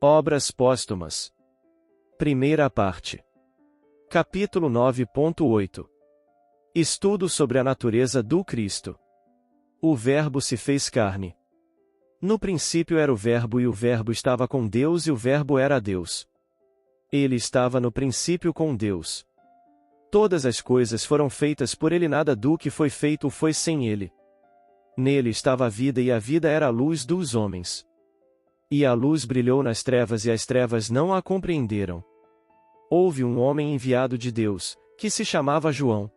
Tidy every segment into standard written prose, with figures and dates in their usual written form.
Obras póstumas. Primeira parte. Capítulo 9.8. Estudo sobre a natureza do Cristo. O Verbo se fez carne. No princípio era o Verbo e o Verbo estava com Deus e o Verbo era Deus. Ele estava no princípio com Deus. Todas as coisas foram feitas por ele, nada do que foi feito foi sem ele. Nele estava a vida e a vida era a luz dos homens. E a luz brilhou nas trevas e as trevas não a compreenderam. Houve um homem enviado de Deus, que se chamava João.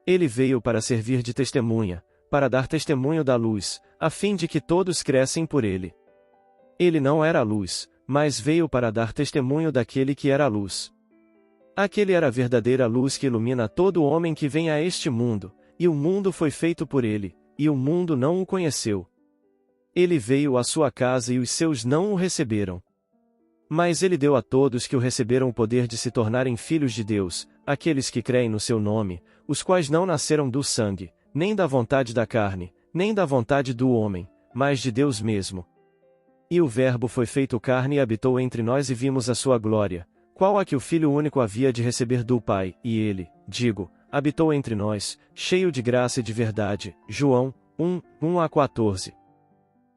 Ele veio para servir de testemunha, para dar testemunho da luz, a fim de que todos crescem por ele. Ele não era a luz, mas veio para dar testemunho daquele que era a luz. Aquele era a verdadeira luz que ilumina todo homem que vem a este mundo, e o mundo foi feito por ele, e o mundo não o conheceu. Ele veio à sua casa e os seus não o receberam. Mas ele deu a todos que o receberam o poder de se tornarem filhos de Deus, aqueles que creem no seu nome, os quais não nasceram do sangue, nem da vontade da carne, nem da vontade do homem, mas de Deus mesmo. E o Verbo foi feito carne e habitou entre nós e vimos a sua glória, qual a que o Filho único havia de receber do Pai, e ele, habitou entre nós, cheio de graça e de verdade. João 1:1-14.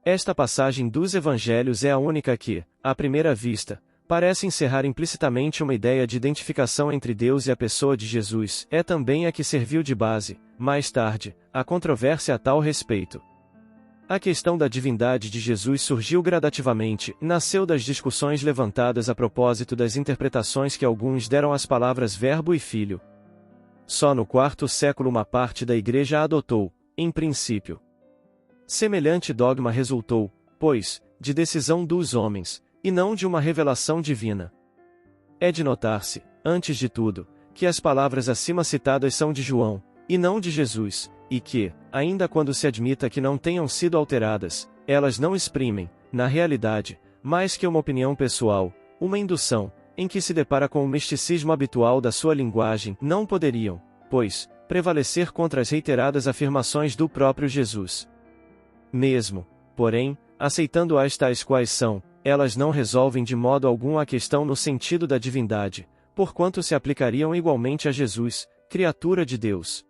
Esta passagem dos Evangelhos é a única que, à primeira vista, parece encerrar implicitamente uma ideia de identificação entre Deus e a pessoa de Jesus. É também a que serviu de base, mais tarde, à controvérsia a tal respeito. A questão da divindade de Jesus surgiu gradativamente, nasceu das discussões levantadas a propósito das interpretações que alguns deram às palavras Verbo e Filho. Só no quarto século uma parte da Igreja a adotou, em princípio. Semelhante dogma resultou, pois, de decisão dos homens, e não de uma revelação divina. É de notar-se, antes de tudo, que as palavras acima citadas são de João, e não de Jesus, e que, ainda quando se admita que não tenham sido alteradas, elas não exprimem, na realidade, mais que uma opinião pessoal, uma indução, em que se depara com o misticismo habitual da sua linguagem, não poderiam, pois, prevalecer contra as reiteradas afirmações do próprio Jesus. Mesmo, porém, aceitando-as tais quais são, elas não resolvem de modo algum a questão no sentido da divindade, porquanto se aplicariam igualmente a Jesus, criatura de Deus.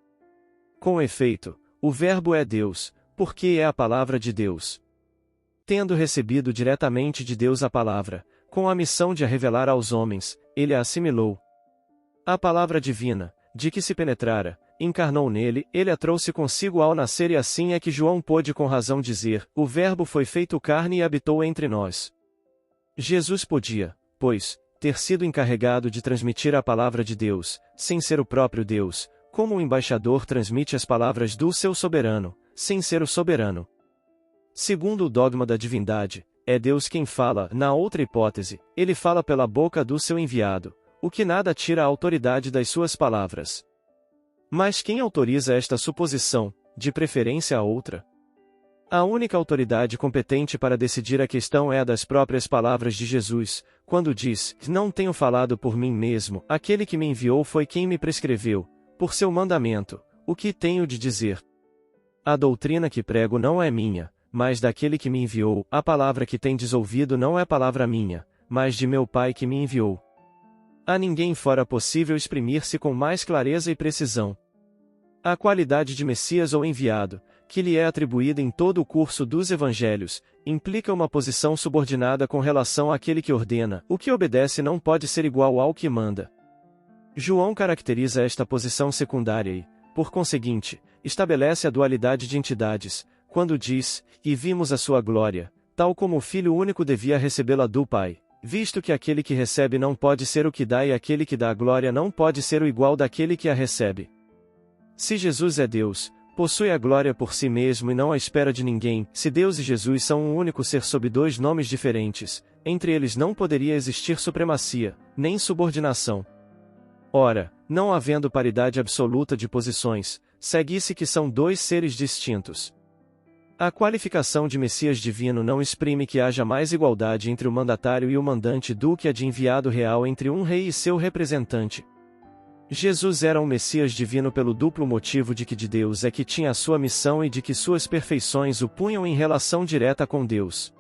Com efeito, o Verbo é Deus, porque é a palavra de Deus. Tendo recebido diretamente de Deus a palavra, com a missão de a revelar aos homens, ele a assimilou. A palavra divina, de que se penetrara, encarnou nele, ele a trouxe consigo ao nascer e assim é que João pôde com razão dizer, o Verbo foi feito carne e habitou entre nós. Jesus podia, pois, ter sido encarregado de transmitir a palavra de Deus, sem ser o próprio Deus, como o embaixador transmite as palavras do seu soberano, sem ser o soberano. Segundo o dogma da divindade, é Deus quem fala, na outra hipótese, ele fala pela boca do seu enviado, o que nada tira a autoridade das suas palavras. Mas quem autoriza esta suposição, de preferência a outra? A única autoridade competente para decidir a questão é a das próprias palavras de Jesus, quando diz, não tenho falado por mim mesmo, aquele que me enviou foi quem me prescreveu, por seu mandamento, o que tenho de dizer. A doutrina que prego não é minha, mas daquele que me enviou, a palavra que tendes ouvido não é palavra minha, mas de meu Pai que me enviou. A ninguém fora possível exprimir-se com mais clareza e precisão. A qualidade de Messias ou enviado, que lhe é atribuída em todo o curso dos Evangelhos, implica uma posição subordinada com relação àquele que ordena, o que obedece não pode ser igual ao que manda. João caracteriza esta posição secundária e, por conseguinte, estabelece a dualidade de entidades, quando diz, e vimos a sua glória, tal como o Filho único devia recebê-la do Pai, visto que aquele que recebe não pode ser o que dá e aquele que dá a glória não pode ser o igual daquele que a recebe. Se Jesus é Deus, possui a glória por si mesmo e não à espera de ninguém, se Deus e Jesus são um único ser sob dois nomes diferentes, entre eles não poderia existir supremacia, nem subordinação. Ora, não havendo paridade absoluta de posições, segue-se que são dois seres distintos. A qualificação de Messias divino não exprime que haja mais igualdade entre o mandatário e o mandante do que a de enviado real entre um rei e seu representante. Jesus era um Messias divino pelo duplo motivo de que de Deus é que tinha a sua missão e de que suas perfeições o punham em relação direta com Deus.